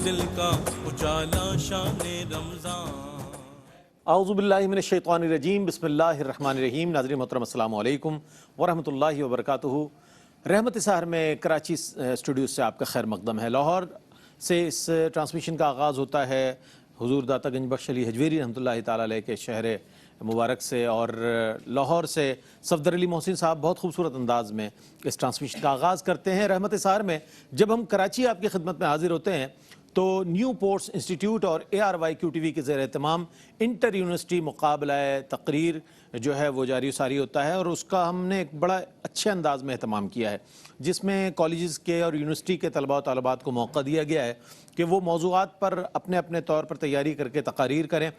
منزل کا اجالا شان رمضان۔ اعوذ باللہ من الشیطان الرجیم، بسم اللہ الرحمن الرحیم۔ ناظرین محترم السلام علیکم ورحمۃ اللہ وبرکاتہ۔ رحمت سحر میں کراچی اسٹوڈیو سے آپ کا خیر مقدم ہے۔ لاہور سے اس ٹرانسمیشن کا آغاز ہوتا ہے حضور داتا گنج بخش علی حجویری رحمۃ اللہ تعالیٰ علیہ کے شہر مبارک سے، اور لاہور سے صفدر علی محسن صاحب بہت خوبصورت انداز میں اس ٹرانسمیشن کا آغاز کرتے ہیں۔ رحمت سحر میں جب ہم کراچی آپ کی خدمت میں حاضر ہوتے ہیں تو نیو پورٹس انسٹیٹیوٹ اور ARYQ TV کے زیر اہتمام انٹر یونیورسٹی مقابلہ تقریر جو ہے وہ جاری و ساری ہوتا ہے، اور اس کا ہم نے ایک بڑا اچھے انداز میں اہتمام کیا ہے، جس میں کالجز کے اور یونیورسٹی کے طلباء و طالبات کو موقع دیا گیا ہے کہ وہ موضوعات پر اپنے اپنے طور پر تیاری کر کے تقاریر کریں۔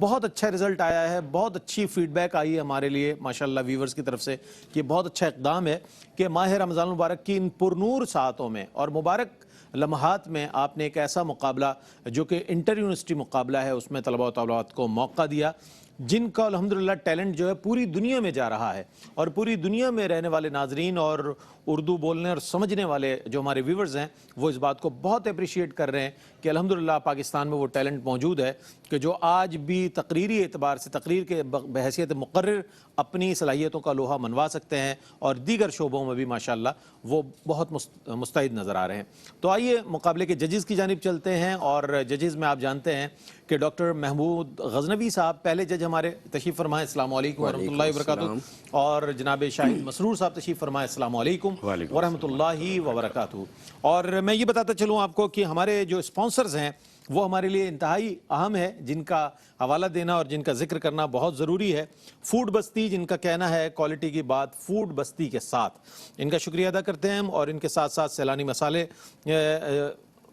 بہت اچھا رزلٹ آیا ہے، بہت اچھی فیڈ بیک آئی ہے ہمارے لیے ماشاءاللہ ویورز کی طرف سے کہ بہت اچھا اقدام ہے کہ ماہ رمضان المبارک کی ان پرنور ساعتوں میں اور مبارک لمحات میں آپ نے ایک ایسا مقابلہ جو کہ انٹر یونیورسٹی مقابلہ ہے اس میں طلباء و طالبات کو موقع دیا، جن کا الحمدللہ ٹیلنٹ جو ہے پوری دنیا میں جا رہا ہے، اور پوری دنیا میں رہنے والے ناظرین اور اردو بولنے اور سمجھنے والے جو ہمارے ویورز ہیں وہ اس بات کو بہت اپریشیٹ کر رہے ہیں کہ الحمدللہ پاکستان میں وہ ٹیلنٹ موجود ہے کہ جو آج بھی تقریری اعتبار سے تقریر کے بحیثیت مقرر اپنی صلاحیتوں کا لوہا منوا سکتے ہیں، اور دیگر شعبوں میں بھی ماشاءاللہ وہ بہت مستعد نظر آ رہے ہیں۔ تو آئیے مقابلے کے ججز کی جانب چلتے ہیں، اور ججز میں آپ جانتے ہیں کہ ڈاکٹر محمود غزنوی صاحب پہلے جج ہمارے تشریف فرمائے، السلام علیکم ورحمۃ اللہ وبرکاتہ، اور جناب شاہد مسرور صاحب تشریف فرمائے، السلام علیکم ورحمۃ اللہ وبرکاتہ۔ اور میں یہ بتاتا چلوں آپ کو کہ ہمارے جو اسپانسرز ہیں وہ ہمارے لیے انتہائی اہم ہے، جن کا حوالہ دینا اور جن کا ذکر کرنا بہت ضروری ہے۔ فوڈ بستی، جن کا کہنا ہے کوالٹی کی بات فوڈ بستی کے ساتھ، ان کا شکریہ ادا کرتے ہیں ہم، اور ان کے ساتھ ساتھ سیلانی مسالے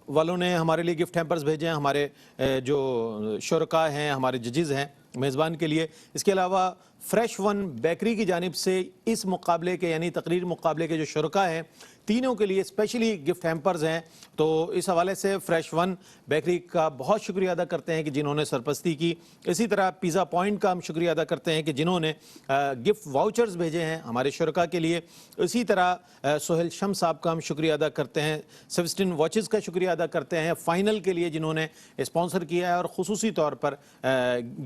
والوں نے ہمارے لیے گفٹ ہیمپرز بھیجے ہیں، ہمارے جو شرکاء ہیں، ہمارے ججز ہیں میزبان کے لیے۔ اس کے علاوہ فریش ون بیکری کی جانب سے اس مقابلے کے یعنی تقریر مقابلے کے جو شرکاء ہیں تینوں کے لیے اسپیشلی گفٹ ہیمپرز ہیں، تو اس حوالے سے فریش ون بیکری کا بہت شکریہ ادا کرتے ہیں کہ جنہوں نے سرپرستی کی۔ اسی طرح پیزا پوائنٹ کا ہم شکریہ ادا کرتے ہیں کہ جنہوں نے گفٹ واؤچرز بھیجے ہیں ہمارے شرکاء کے لیے۔ اسی طرح سہیل شمس صاحب کا ہم شکریہ ادا کرتے ہیں، سیوسٹن واچز کا شکریہ ادا کرتے ہیں فائنل کے لیے جنہوں نے اسپانسر کیا ہے اور خصوصی طور پر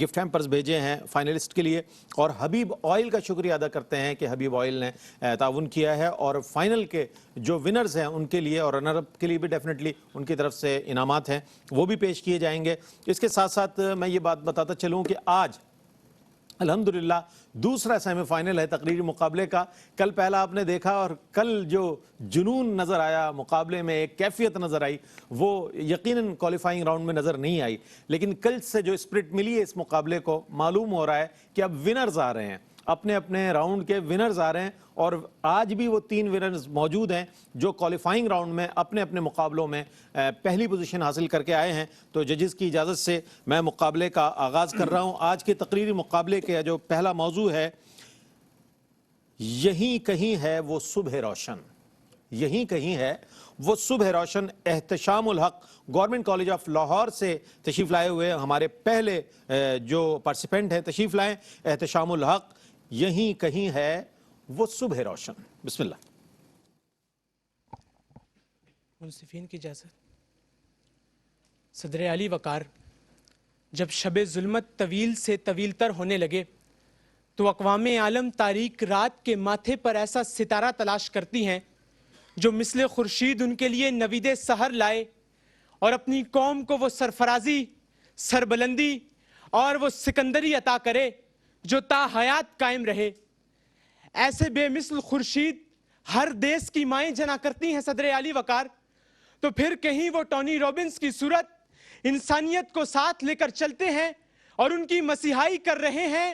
گفٹ ہیمپرز بھیجے ہیں فائنلسٹ کے لیے، اور حبیب آئل کا شکریہ ادا کرتے ہیں کہ حبیب آئل نے تعاون کیا ہے، اور فائنل کے جو ونرز ہیں ان کے لیے اور رنر اپ کے لیے بھی ڈیفینیٹلی ان کی طرف سے انعامات ہیں وہ بھی پیش کیے جائیں گے۔ اس کے ساتھ ساتھ میں یہ بات بتاتا چلوں کہ آج الحمدللہ دوسرا سیمی فائنل ہے تقریری مقابلے کا۔ کل پہلا آپ نے دیکھا، اور کل جو جنون نظر آیا مقابلے میں، ایک کیفیت نظر آئی، وہ یقیناً کوالیفائنگ راؤنڈ میں نظر نہیں آئی، لیکن کل سے جو اسپرٹ ملی ہے اس مقابلے کو، معلوم ہو رہا ہے کہ اب ونرز آ رہے ہیں، اپنے اپنے راؤنڈ کے ونرز آ رہے ہیں، اور آج بھی وہ 3 ونرز موجود ہیں جو کوالیفائنگ راؤنڈ میں اپنے اپنے مقابلوں میں پہلی پوزیشن حاصل کر کے آئے ہیں۔ تو ججز کی اجازت سے میں مقابلے کا آغاز کر رہا ہوں۔ آج کے تقریری مقابلے کا جو پہلا موضوع ہے، یہیں کہیں ہے وہ صبح روشن، یہیں کہیں ہے وہ صبح روشن۔ احتشام الحق گورنمنٹ کالج آف لاہور سے تشریف لائے ہوئے ہمارے پہلے جو پارٹیسپینٹ ہیں تشریف لائیں۔ احتشام الحق، یہیں کہیں ہے وہ صبح روشن، بسم اللہ۔ منصفین کی اجازت۔ صدر علی وقار، جب شب ظلمت طویل سے طویل تر ہونے لگے تو اقوام عالم تاریک رات کے ماتھے پر ایسا ستارہ تلاش کرتی ہیں جو مثل خورشید ان کے لیے نوید سحر لائے، اور اپنی قوم کو وہ سرفرازی، سربلندی اور وہ سکندری عطا کرے جو تا حیات قائم رہے۔ ایسے بے مثل خورشید ہر دیس کی مائیں جنا کرتی ہیں صدر علی وقار، تو پھر کہیں وہ ٹونی رابنس کی صورت انسانیت کو ساتھ لے کر چلتے ہیں اور ان کی مسیحائی کر رہے ہیں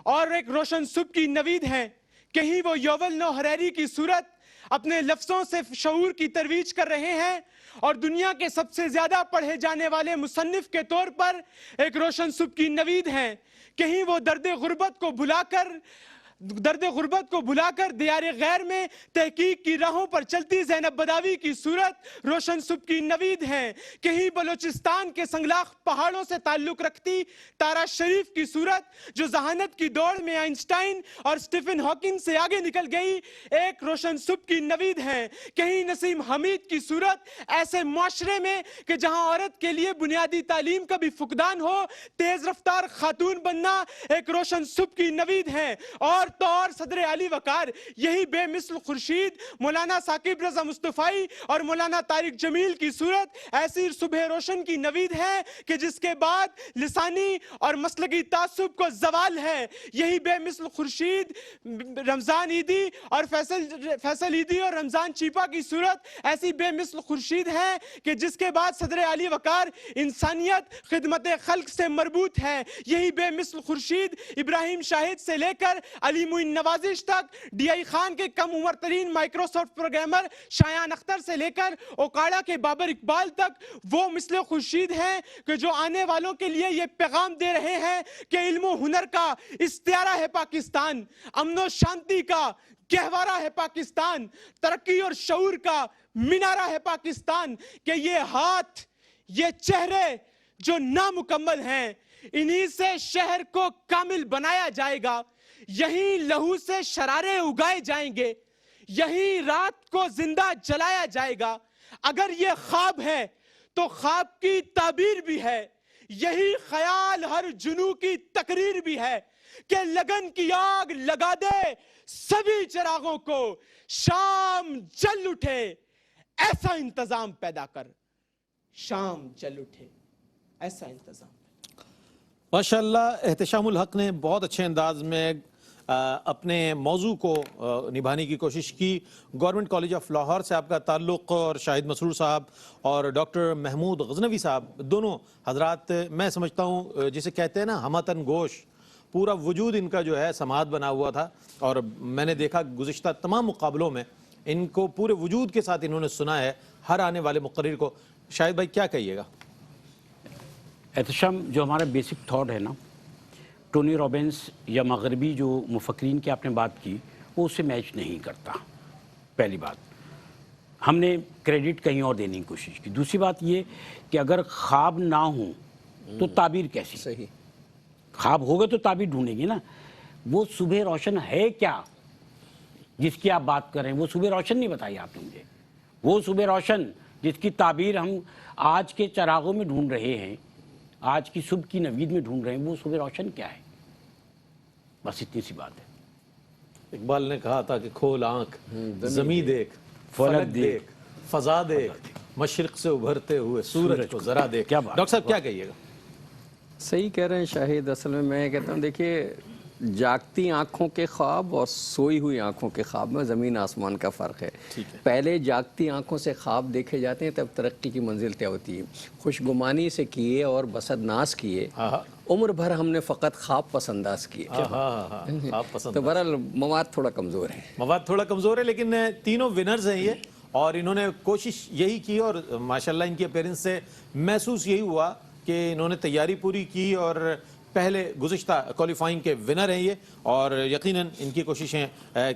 اور ایک روشن صبح کی نوید ہیں، کہیں وہ یوول نو ہریری کی صورت اپنے لفظوں سے شعور کی ترویج کر رہے ہیں اور دنیا کے سب سے زیادہ پڑھے جانے والے مصنف کے طور پر ایک روشن صبح کی نوید ہیں، کہیں وہ درد غربت کو بھلا کر درد غربت کو بھلا کر دیار غیر میں تحقیق کی راہوں پر چلتی زینب بداوی کی صورت روشن صبح کی نوید ہے. کہیں بلوچستان کے سنگلاخ پہاڑوں سے تعلق رکھتی تارا شریف کی صورت جو ذہانت کی دوڑ میں آئنسٹائن اور سٹیفن ہاکنگ سے آگے نکل گئی ایک روشن صبح کی نوید ہے. کہیں نسیم حمید کی صورت ایسے معاشرے میں کہ جہاں عورت کے لیے بنیادی تعلیم کا بھی فقدان ہو تیز رفتار خاتون بننا ایک روشن صبح کی نوید ہے. اور تو اور صدر علی وقار یہی بے مثل خورشید مولانا ثاقب رضا مصطفی اور مولانا طارق جمیل کی صورت ایسی صبح روشن کی نوید ہے کہ جس کے بعد لسانی اور مسلکی تعصب کو زوال ہے. یہی بے مثل خورشید رمضان عیدی اور فیصل عیدی اور رمضان چیپا کی صورت ایسی بے مثل خورشید ہے کہ جس کے بعد صدر علی وقار انسانیت خدمت خلق سے مربوط ہے. یہی بے مثل خورشید ابراہیم شاہد سے لے کر علی معین نوازش تک ڈی آئی خان کے کم عمر ترین مائکروسافٹ پروگرامر شایان اختر سے لے کر اوکاڑا کے بابر اقبال تک وہ مثل خورشید ہیں کہ جو آنے والوں کے لیے یہ پیغام دے رہے ہیں کہ علم و ہنر کا استعارہ ہے پاکستان, امن و شانتی کا گہوارہ ہے پاکستان, ترقی اور شعور کا مینارہ ہے پاکستان, کہ یہ ہاتھ یہ چہرے جو نامکمل ہیں انہی سے شہر کو کامل بنایا جائے گا. یہیں لہو سے شرارے اگائے جائیں گے, یہیں رات کو زندہ جلایا جائے گا. اگر یہ خواب ہے تو خواب کی تعبیر بھی ہے, یہی خیال ہر جنوں کی تقریر بھی ہے کہ لگن کی آگ لگا دے سبھی چراغوں کو, شام جل اٹھے ایسا انتظام پیدا کر, شام جل اٹھے ایسا انتظام. ماشاءاللہ احتشام الحق نے بہت اچھے انداز میں اپنے موضوع کو نبھانے کی کوشش کی. گورنمنٹ کالج آف لاہور سے آپ کا تعلق, اور شاہد مسرور صاحب اور ڈاکٹر محمود غزنوی صاحب, دونوں حضرات میں سمجھتا ہوں جسے کہتے ہیں نا ہمتن گوش, پورا وجود ان کا جو ہے سماعت بنا ہوا تھا. اور میں نے دیکھا گزشتہ تمام مقابلوں میں ان کو پورے وجود کے ساتھ انہوں نے سنا ہے ہر آنے والے مقرر کو. شاہد بھائی کیا کہیے گا؟ احتشام, جو ہمارا بیسک تھاٹ ہے نا, ٹونی رابنس یا مغربی جو مفکرین کی آپ نے بات کی وہ اس سے میچ نہیں کرتا. پہلی بات, ہم نے کریڈٹ کہیں اور دینے کی کوشش کی. دوسری بات یہ کہ اگر خواب نہ ہوں تو تعبیر کیسی؟ صحیح, خواب ہوگا تو تعبیر ڈھونڈیں گے نا. وہ صبح روشن ہے کیا جس کی آپ بات کر رہے ہیں؟ وہ صبح روشن نہیں بتائی آپ نے مجھے. وہ صبح روشن جس کی تعبیر ہم آج کے چراغوں میں ڈھونڈ رہے ہیں, آج کی صبح کی نوید میں ڈھونڈ رہے ہیں, وہ صبح روشن کیا ہے؟ بس اتنی سی بات ہے. اقبال نے کہا تھا کہ کھول آنکھ, زمیں دیکھ, فلک دیکھ, فضا دیکھ, مشرق سے ابھرتے ہوئے سورج کو ذرا دیکھ. ڈاکٹر صاحب کیا کہیے گا؟ صحیح کہہ رہے ہیں شاہد. اصل میں کہتا ہوں دیکھیے, جاگتی آنکھوں کے خواب اور سوئی ہوئی آنکھوں کے خواب میں زمین آسمان کا فرق ہے. پہلے جاگتی آنکھوں سے خواب دیکھے جاتے ہیں تب ترقی کی منزل طے ہوتی ہے. خوشگمانی سے کیے اور بسد ناز کیے, عمر بھر ہم نے فقط خواب پسنداز کیے. تو بہرحال مواد تھوڑا کمزور ہے. مواد تھوڑا کمزور ہے, لیکن تینوں ونرز ہیں یہ, اور انہوں نے کوشش یہی کی, اور ماشاءاللہ ان کی اپیرنس سے محسوس یہی ہوا کہ انہوں نے تیاری پوری کی, اور پہلے گزشتہ کوالیفائنگ کے ونر ہیں یہ, اور یقیناً ان کی کوششیں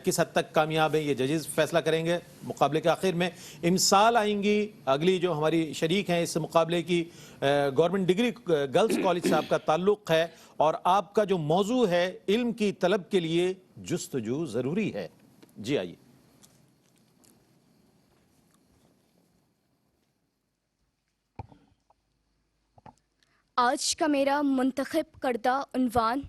کس حد تک کامیاب ہیں یہ ججز فیصلہ کریں گے. مقابلے کے آخر میں امسال آئیں گی. اگلی جو ہماری شریک ہیں اس مقابلے کی, گورنمنٹ ڈگری گرلز کالج سے آپ کا تعلق ہے, اور آپ کا جو موضوع ہے علم کی طلب کے لیے جستجو ضروری ہے. جی آئیے. آج کا میرا منتخب کردہ عنوان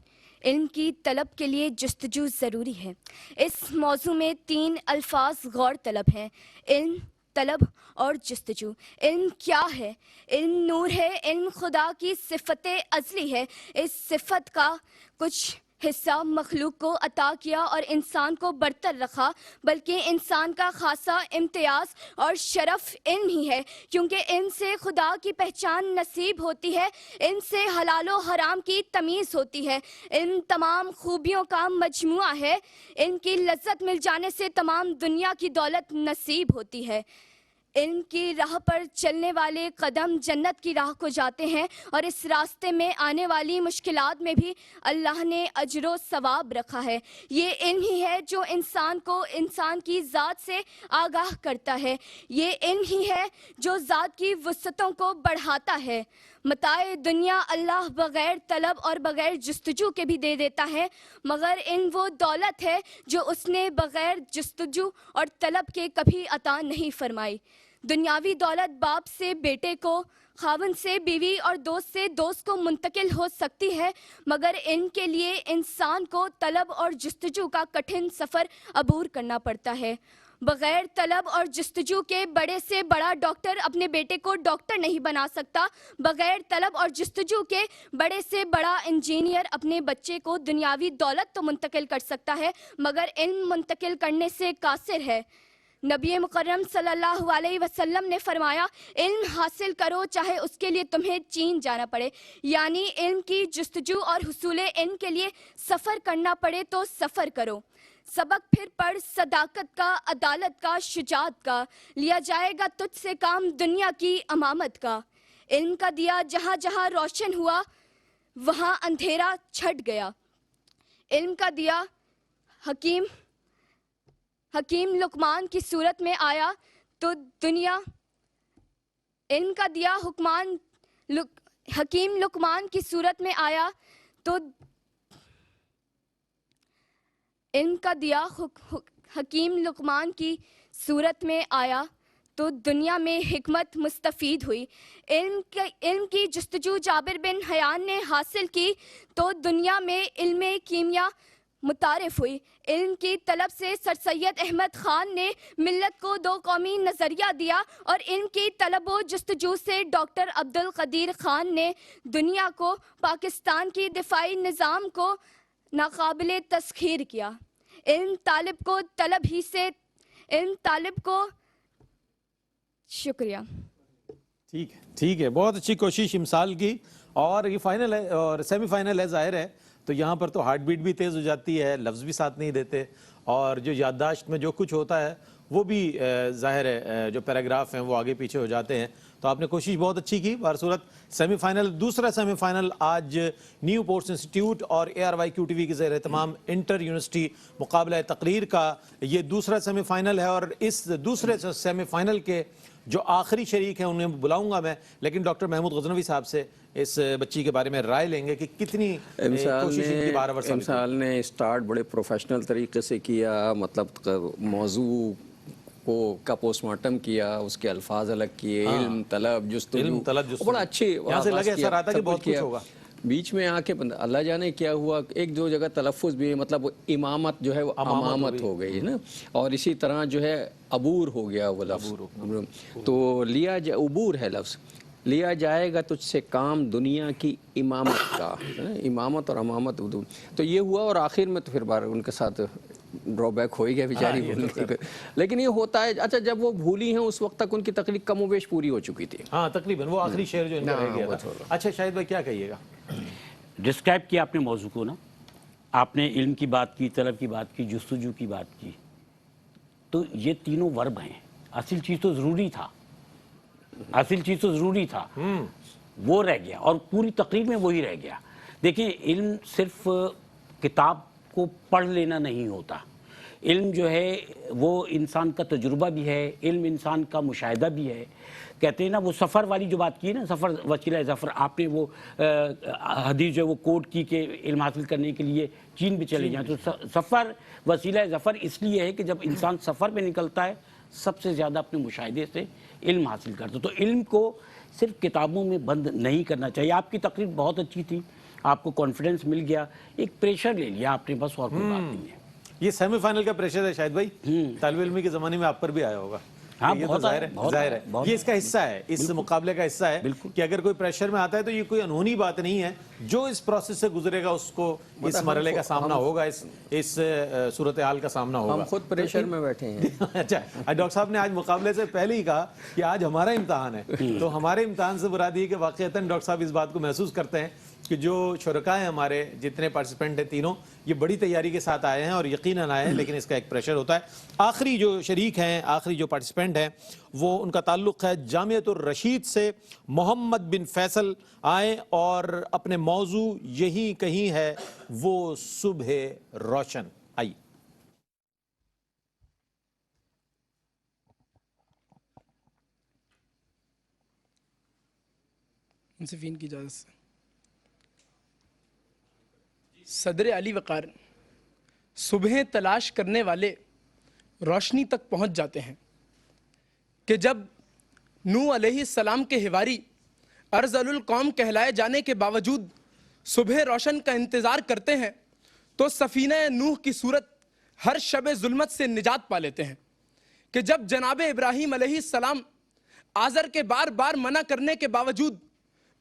علم کی طلب کے لیے جستجو ضروری ہے. اس موضوع میں 3 الفاظ غور طلب ہیں: علم, طلب اور جستجو. علم کیا ہے؟ علم نور ہے, علم خدا کی صفت ازلی ہے. اس صفت کا کچھ حصہ مخلوق کو عطا کیا اور انسان کو برتر رکھا, بلکہ انسان کا خاصا امتیاز اور شرف علم ہی ہے, کیونکہ علم سے خدا کی پہچان نصیب ہوتی ہے, علم سے حلال و حرام کی تمیز ہوتی ہے. علم تمام خوبیوں کا مجموعہ ہے. علم کی لذت مل جانے سے تمام دنیا کی دولت نصیب ہوتی ہے. علم کی راہ پر چلنے والے قدم جنت کی راہ کو جاتے ہیں، اور اس راستے میں آنے والی مشکلات میں بھی اللہ نے اجر و ثواب رکھا ہے۔ یہ علم ہی ہے جو انسان کو انسان کی ذات سے آگاہ کرتا ہے، یہ علم ہی ہے جو ذات کی وسعتوں کو بڑھاتا ہے۔ متاع دنیا اللہ بغیر طلب اور بغیر جستجو کے بھی دے دیتا ہے، مگر علم وہ دولت ہے جو اس نے بغیر جستجو اور طلب کے کبھی عطا نہیں فرمائی۔ دنیاوی دولت باپ سے بیٹے کو، خاوند سے بیوی اور دوست سے دوست کو منتقل ہو سکتی ہے، مگر علم کے لیے انسان کو طلب اور جستجو کا کٹھن سفر عبور کرنا پڑتا ہے۔ بغیر طلب اور جستجو کے بڑے سے بڑا ڈاکٹر اپنے بیٹے کو ڈاکٹر نہیں بنا سکتا، بغیر طلب اور جستجو کے بڑے سے بڑا انجینئر اپنے بچے کو دنیاوی دولت تو منتقل کر سکتا ہے، مگر علم منتقل کرنے سے قاصر ہے۔ نبی مکرم صلی اللہ علیہ وسلم نے فرمایا، علم حاصل کرو چاہے اس کے لیے تمہیں چین جانا پڑے، یعنی علم کی جستجو اور حصول علم کے لیے سفر کرنا پڑے تو سفر کرو۔ سبق پھر پڑھ صداقت کا، عدالت کا، شجاعت کا، لیا جائے گا تجھ سے کام دنیا کی امامت کا۔ علم کا دیا جہاں جہاں روشن ہوا وہاں اندھیرا چھٹ گیا۔ علم کا دیا حکیم لقمان کی صورت میں آیا تو دنیا، علم کا دیا حکیم لقمان کی صورت میں آیا تو علم کا دیا حکیم لقمان کی صورت میں آیا تو دنیا میں حکمت مستفید ہوئی۔ علم کی جستجو جابر بن حیان نے حاصل کی تو دنیا میں علم کیمیا متعارف ہوئی۔ علم کی طلب سے سر سید احمد خان نے ملت کو دو قومی نظریہ دیا، اور علم کی طلب و جستجو سے ڈاکٹر عبدالقدیر خان نے دنیا کو، پاکستان کی دفاعی نظام کو ناقابل تسخیر کیا۔ علم طالب کو طلب ہی سے، علم طالب کو، شکریہ۔ ٹھیک ہے، بہت اچھی کوشش امسال کی، اور یہ فائنل ہے اور سیمی فائنل ہے، ظاہر ہے تو یہاں پر تو ہارٹ بیٹ بھی تیز ہو جاتی ہے، لفظ بھی ساتھ نہیں دیتے، اور جو یادداشت میں جو کچھ ہوتا ہے وہ بھی ظاہر ہے جو پیراگراف ہیں وہ آگے پیچھے ہو جاتے ہیں۔ تو آپ نے کوشش بہت اچھی کی۔ بہرصورت سیمی فائنل، دوسرا سیمی فائنل آج نیو پورٹس انسٹیٹیوٹ اور ARYQTV کے زیر اہتمام انٹر یونیورسٹی مقابلہ تقریر کا یہ دوسرا سیمی فائنل ہے، اور اس دوسرے سیمی فائنل کے جو آخری شریک ہیں انہیں بلاؤں گا میں، لیکن ڈاکٹر محمود غزنوی صاحب سے اس بچی کے بارے میں رائے لیں گے کہ کتنی کوشش ان کی بارآور ثابت ہوئی۔ امسال نے اسٹارٹ بڑے پروفیشنل طریقے سے کیا، مطلب موضوع کا پوسٹ مارٹم کیا، اس کے الفاظ الگ کیے، علم طلب جستجو، بڑا اچھے یہاں سے لگے ایسا رہا تھا کہ بہت کچھ ہوگا۔ بیچ میں آ کے اللہ جانے کیا ہوا، ایک دو جگہ تلفظ بھی، مطلب امامت جو ہے وہ امامت ہو گئی نا، اور اسی طرح جو ہے عبور ہو گیا وہ لفظ، تو لیا عبور ہے لفظ، لیا جائے گا تجھ سے کام دنیا کی امامت کا، امامت اور امامت تو یہ ہوا، اور آخر میں تو پھر بار ان کے ساتھ ڈرا بیک ہو ہی گیا بیچاری، لیکن یہ ہوتا ہے۔ اچھا، جب وہ بھولی ہیں اس وقت تک ان کی تقریر کم و بیش پوری ہو چکی تھی، ہاں تقریباً وہ آخری شعر جو ان کا رہ گیا تھا۔ اچھا شاہد بھائی کیا کہیے گا؟ ڈسکرائب کیا آپ نے موضوع کو نا، آپ نے علم کی بات کی، طلب کی بات کی، جستجو کی بات کی، تو یہ تینوں ورب ہیں۔ اصل چیز تو ضروری تھا، اصل چیز تو ضروری تھا، وہ رہ گیا، اور پوری تقریر میں وہی رہ گیا۔ دیکھیں، علم صرف کتاب کو پڑھ لینا نہیں ہوتا، علم جو ہے وہ انسان کا تجربہ بھی ہے، علم انسان کا مشاہدہ بھی ہے۔ کہتے ہیں نا، وہ سفر والی جو بات کی ہے نا، سفر وسیلہ ظفر، آپ نے وہ حدیث جو وہ کوٹ کی کہ علم حاصل کرنے کے لیے چین بھی چلے جائیں، تو سفر وسیلہ ظفر اس لیے ہے کہ جب انسان سفر پہ نکلتا ہے سب سے زیادہ اپنے مشاہدے سے علم حاصل کرتا ہے۔ تو علم کو صرف کتابوں میں بند نہیں کرنا چاہیے۔ آپ کی تقریر بہت اچھی تھی، آپ کو کانفیڈنس مل گیا، ایک پریشر لے لیا آپ نے، بس اور کوئی بات نہیں ہے۔ یہ سیمی فائنل کا پریشر ہے شاہد بھائی، طالب علمی کے زمانے میں آپ پر بھی آیا ہوگا۔ ہاں، یہ تو ظاہر ہے، یہ اس کا حصہ ہے، اس مقابلے کا حصہ ہے کہ اگر کوئی پریشر میں آتا ہے تو یہ کوئی انہونی بات نہیں ہے، جو اس پروسیس سے گزرے گا اس کو اس مرحلے کا سامنا ہوگا، اس صورتحال کا سامنا ہوگا۔ ہم خود پریشر میں بیٹھے ہیں۔ اچھا، ڈاکٹر صاحب نے آج مقابلے سے پہلے ہی کہا کہ آج ہمارا امتحان ہے، تو ہمارے امتحان سے مراد یہ کہ واقعتاً ڈاکٹر صاحب اس بات کو محسوس کرتے ہیں کہ جو شرکاء ہیں ہمارے جتنے پارٹیسپینٹ ہیں تینوں یہ بڑی تیاری کے ساتھ آئے ہیں اور یقیناً آئے ہیں، لیکن اس کا ایک پریشر ہوتا ہے. آخری جو شریک ہیں، آخری جو پارٹیسپینٹ ہیں، وہ ان کا تعلق ہے جامعۃ الرشید سے. محمد بن فیصل آئیں اور اپنے موضوع یہی کہیں ہے وہ صبح روشن. آئیے. منصفین کی اجازت سے صدر علی وقار صبح تلاش کرنے والے روشنی تک پہنچ جاتے ہیں کہ جب نوح علیہ السلام کے حواری ارذل القوم کہلائے جانے کے باوجود صبح روشن کا انتظار کرتے ہیں تو سفینہ نوح کی صورت ہر شب ظلمت سے نجات پا لیتے ہیں کہ جب جناب ابراہیم علیہ السلام آزر کے بار بار منع کرنے کے باوجود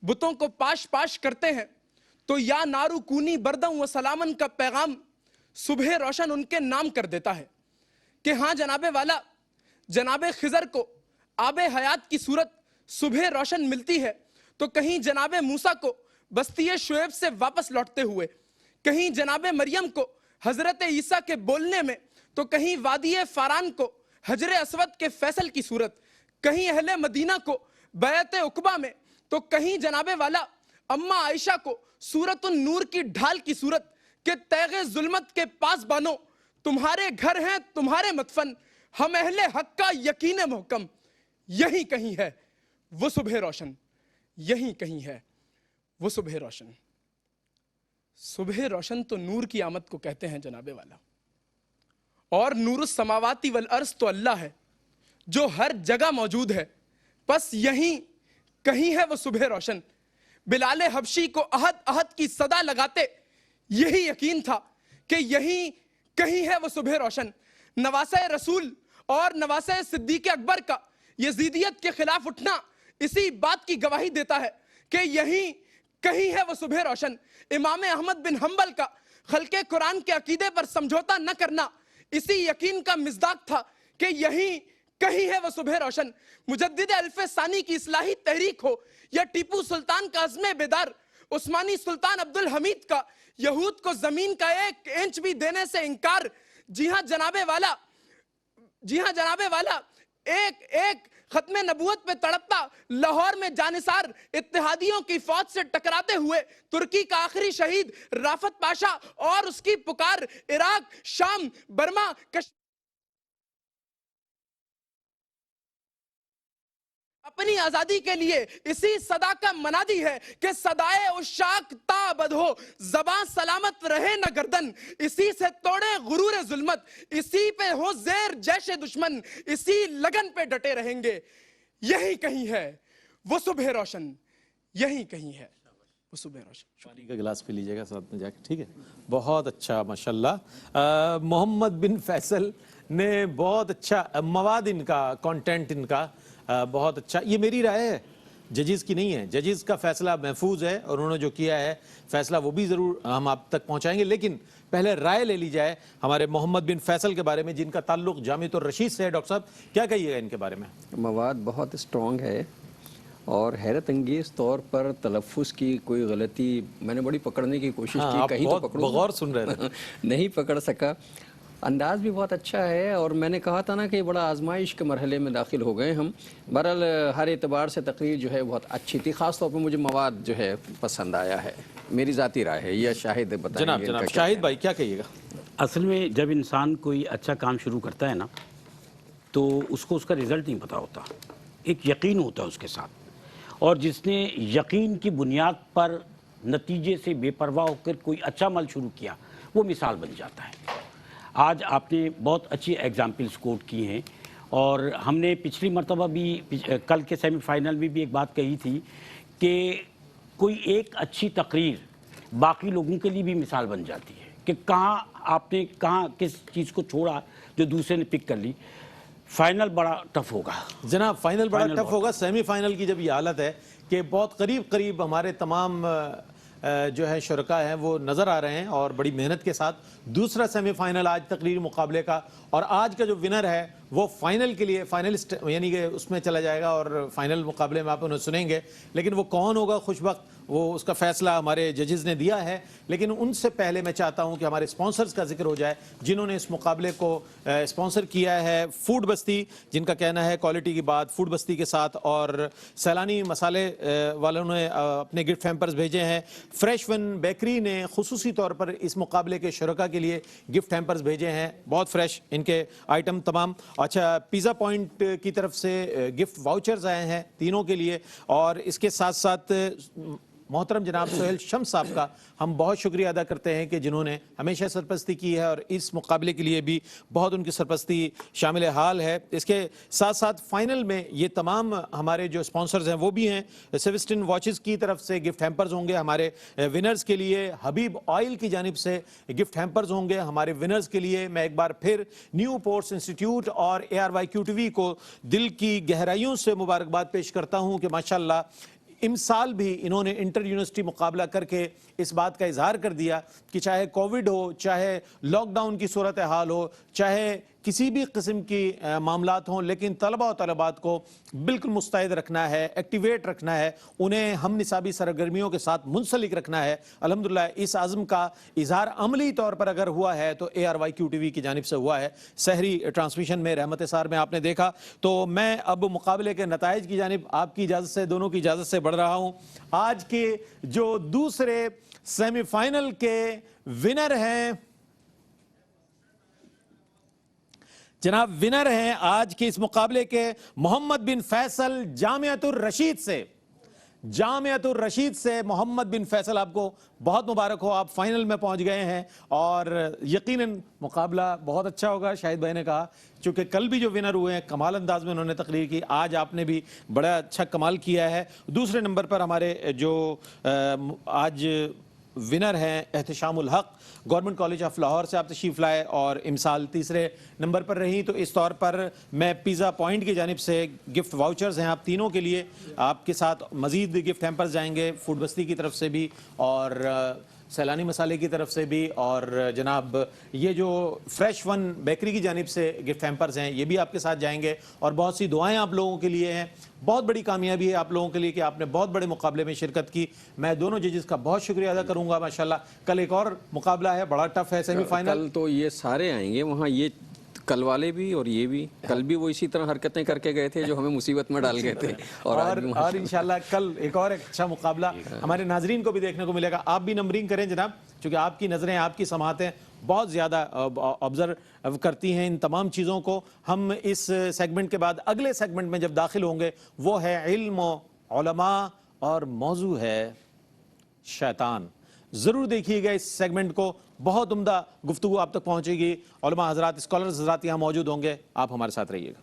بتوں کو پاش پاش کرتے ہیں تو یا نارو کونی بردن و سلامن کا پیغام صبح روشن ان کے نام کر دیتا ہے کہ ہاں جناب والا، جناب خضر کو آب حیات کی صورت صبح روشن ملتی ہے تو کہیں جناب موسیٰ کو بستی شعیب سے واپس لوٹتے ہوئے، کہیں جناب مریم کو حضرت عیسیٰ کے بولنے میں، تو کہیں وادی فاران کو حجر اسود کے فیصل کی صورت، کہیں اہل مدینہ کو بیعت عقبہ میں، تو کہیں جناب والا اماں عائشہ کو سورۃ النور کی ڈھال کی صورت کہ تیغ ظلمت کے پاس بانو تمہارے گھر ہیں تمہارے مدفن، ہم اہل حق کا یقین محکم. یہی کہیں ہے وہ صبح روشن، یہی کہیں ہے وہ صبح روشن. صبح روشن تو نور کی آمد کو کہتے ہیں جناب والا، اور نور السماواتی والارض تو اللہ ہے جو ہر جگہ موجود ہے. بس یہیں کہیں ہے وہ صبح روشن. بلال حبشی کو احد احد کی صدا لگاتے یہی یقین تھا کہ یہیں کہیں ہے وہ صبح روشن. نواسہ رسول اور نواسہ صدیق اکبر کا یزیدیت کے خلاف اٹھنا اسی بات کی گواہی دیتا ہے کہ یہیں کہیں ہے وہ صبح روشن. امام احمد بن حنبل کا خلق قرآن کے عقیدے پر سمجھوتا نہ کرنا اسی یقین کا مصداق تھا کہ یہیں کہیں ہے وہ صبح روشن. مجدد الف ثانی کی اصلاحی تحریک ہو یا ٹیپو سلطان کا عزم بیدار، عثمانی سلطان عبدالحمید کا یہود کو زمین کا 1 انچ بھی دینے سے انکار. جی ہاں جناب والا ایک ختم نبوت پہ تڑپتا لاہور میں جانثار اتحادیوں کی فوج سے ٹکراتے ہوئے ترکی کا آخری شہید رافت پاشا اور اس کی پکار عراق، شام، برما، اپنی آزادی کے لیے اسی صدا کا منادی ہے کہ صدائے عشاق تا ابد ہو، زبان سلامت رہے نہ گردن، اسی سے توڑے غرور ظلمت، اسی پہ ہو زیر جیش دشمن، اسی لگن پہ ڈٹے رہیں گے. یہی کہیں ہے وہ صبح روشن، یہی کہیں ہے وہ صبح روشن. پانی کا گلاس پی لیجئے گا ساتھ میں جا کے، ٹھیک ہے؟ بہت اچھا ماشاءاللہ. محمد بن فیصل نے بہت اچھا مواد، ان کا کانٹینٹ ان کا بہت اچھا. یہ میری رائے ہے، ججز کی نہیں ہے. ججز کا فیصلہ محفوظ ہے اور انہوں نے جو کیا ہے فیصلہ وہ بھی ضرور ہم آپ تک پہنچائیں گے، لیکن پہلے رائے لے لی جائے ہمارے محمد بن فیصل کے بارے میں جن کا تعلق جامعۃ الرشید سے ہے. ڈاکٹر صاحب کیا کہیے گا ان کے بارے میں؟ مواد بہت اسٹرانگ ہے اور حیرت انگیز طور پر تلفظ کی کوئی غلطی میں نے بڑی پکڑنے کی کوشش کی، کہیں تو پکڑوں، بغور سن رہے تھے نہیں پکڑ سکا. انداز بھی بہت اچھا ہے اور میں نے کہا تھا نا کہ بڑا آزمائش کے مرحلے میں داخل ہو گئے ہم. بہرحال ہر اعتبار سے تقریر جو ہے بہت اچھی تھی، خاص طور پہ مجھے مواد جو ہے پسند آیا ہے. میری ذاتی رائے ہے، یہ شاہد بتائیں گے. جناب شاہد بھائی کیا کہیے گا؟ اصل میں جب انسان کوئی اچھا کام شروع کرتا ہے نا تو اس کو اس کا رزلٹ نہیں پتہ ہوتا، ایک یقین ہوتا ہے اس کے ساتھ، اور جس نے یقین کی بنیاد پر نتیجے سے بے پرواہ ہو کر کوئی اچھا عمل شروع کیا وہ مثال بن جاتا ہے. آج آپ نے بہت اچھی ایگزامپلس کوٹ کی ہیں، اور ہم نے پچھلی مرتبہ بھی کل کے سیمی فائنل میں بھی ایک بات کہی تھی کہ کوئی ایک اچھی تقریر باقی لوگوں کے لیے بھی مثال بن جاتی ہے کہ کہاں آپ نے کہاں کس چیز کو چھوڑا جو دوسرے نے پک کر لی. فائنل بڑا ٹف ہوگا جناب، فائنل بڑا ٹف ہوگا. سیمی فائنل کی جب یہ حالت ہے کہ بہت قریب ہمارے تمام جو ہے شرکاء ہیں وہ نظر آ رہے ہیں اور بڑی محنت کے ساتھ. دوسرا سیمی فائنل آج تقریر مقابلے کا، اور آج کا جو ونر ہے وہ فائنل کے لیے فائنلسٹ یعنی کہ اس میں چلا جائے گا اور فائنل مقابلے میں آپ انہیں سنیں گے. لیکن وہ کون ہوگا خوش بخت، وہ اس کا فیصلہ ہمارے ججز نے دیا ہے، لیکن ان سے پہلے میں چاہتا ہوں کہ ہمارے اسپانسرز کا ذکر ہو جائے جنہوں نے اس مقابلے کو اسپانسر کیا ہے۔ فوڈ بستی، جن کا کہنا ہے کوالٹی کی بات فوڈ بستی کے ساتھ، اور سیلانی مسالے والوں نے اپنے گفٹ ہیمپرز بھیجے ہیں۔ فریش ون بیکری نے خصوصی طور پر اس مقابلے کے شرکاء کے لیے گفٹ ہیمپرز بھیجے ہیں، بہت فریش ان کے آئٹم تمام۔ اچھا، پیزا پوائنٹ کی طرف سے گفٹ واؤچرز آئے ہیں تینوں کے لیے، اور اس کے ساتھ ساتھ محترم جناب سہیل شمس صاحب کا ہم بہت شکریہ ادا کرتے ہیں کہ جنہوں نے ہمیشہ سرپرستی کی ہے، اور اس مقابلے کے لیے بھی بہت ان کی سرپرستی شامل حال ہے۔ اس کے ساتھ ساتھ فائنل میں یہ تمام ہمارے جو اسپانسرز ہیں وہ بھی ہیں۔ سیوسٹن واچز کی طرف سے گفٹ ہیمپرز ہوں گے ہمارے ونرز کے لیے، حبیب آئل کی جانب سے گفٹ ہیمپرز ہوں گے ہمارے ونرز کے لیے۔ میں ایک بار پھر نیو پورٹس انسٹیٹیوٹ اور ARYQTV کو دل کی گہرائیوں سے مبارکباد پیش کرتا ہوں کہ ماشاءاللہ امسال بھی انہوں نے انٹر یونیورسٹی مقابلہ کر کے اس بات کا اظہار کر دیا کہ چاہے کووڈ ہو، چاہے لاک ڈاؤن کی صورتحال ہو، چاہے کسی بھی قسم کی معاملات ہوں، لیکن طلبہ و طالبات کو بالکل مستعد رکھنا ہے، ایکٹیویٹ رکھنا ہے، انہیں ہم نصابی سرگرمیوں کے ساتھ منسلک رکھنا ہے۔ الحمدللہ اس عزم کا اظہار عملی طور پر اگر ہوا ہے تو ARYQTV کی جانب سے ہوا ہے۔ سحری ٹرانسمیشن میں رحمت سار میں آپ نے دیکھا۔ تو میں اب مقابلے کے نتائج کی جانب آپ کی اجازت سے، دونوں کی اجازت سے بڑھ رہا ہوں۔ آج کے جو دوسرے سیمی فائنل کے ونر ہیں جناب، ونر ہیں آج کے اس مقابلے کے محمد بن فیصل جامعۃ الرشید سے۔ جامعۃ الرشید سے محمد بن فیصل، آپ کو بہت مبارک ہو، آپ فائنل میں پہنچ گئے ہیں، اور یقیناً مقابلہ بہت اچھا ہوگا۔ شاہد بھائی نے کہا چونکہ کل بھی جو ونر ہوئے ہیں کمال انداز میں انہوں نے تقریر کی، آج آپ نے بھی بڑا اچھا کمال کیا ہے۔ دوسرے نمبر پر ہمارے جو آج ونر ہیں احتشام الحق، گورنمنٹ کالج آف لاہور سے آپ تشریف لائے اور امسال تیسرے نمبر پر رہی۔ تو اس طور پر میں پیزا پوائنٹ کی جانب سے گفٹ واؤچرز ہیں آپ تینوں کے لیے، آپ کے ساتھ مزید گفٹ ہیمپرز جائیں گے فوڈ بستی کی طرف سے بھی، اور سیلانی مسالے کی طرف سے بھی، اور جناب یہ جو فریش ون بیکری کی جانب سے گفٹ ہیمپرز ہیں یہ بھی آپ کے ساتھ جائیں گے، اور بہت سی دعائیں آپ لوگوں کے لیے ہیں۔ بہت بڑی کامیابی ہے آپ لوگوں کے لیے کہ آپ نے بہت بڑے مقابلے میں شرکت کی۔ میں دونوں ججز کا بہت شکریہ ادا کروں گا۔ ماشاءاللہ کل ایک اور مقابلہ ہے، بڑا ٹف ہے سیمی فائنل۔ کل تو یہ سارے آئیں گے وہاں، یہ کل والے بھی اور یہ بھی، کل بھی وہ اسی طرح حرکتیں کر کے گئے تھے جو ہمیں مصیبت میں ڈال گئے تھے، اور انشاءاللہ کل ایک اور اچھا مقابلہ ہمارے ناظرین کو بھی دیکھنے کو ملے گا۔ آپ بھی نمبرنگ کریں جناب، چونکہ آپ کی نظریں، آپ کی سماعتیں بہت زیادہ آبزرو کرتی ہیں ان تمام چیزوں کو۔ ہم اس سیگمنٹ کے بعد اگلے سیگمنٹ میں جب داخل ہوں گے وہ ہے علم و علماء، اور موضوع ہے شیطان۔ ضرور دیکھیے گا اس سیگمنٹ کو، بہت عمدہ گفتگو آپ تک پہنچے گی، علماء حضرات، اسکالرز حضرات یہاں موجود ہوں گے، آپ ہمارے ساتھ رہیے گا۔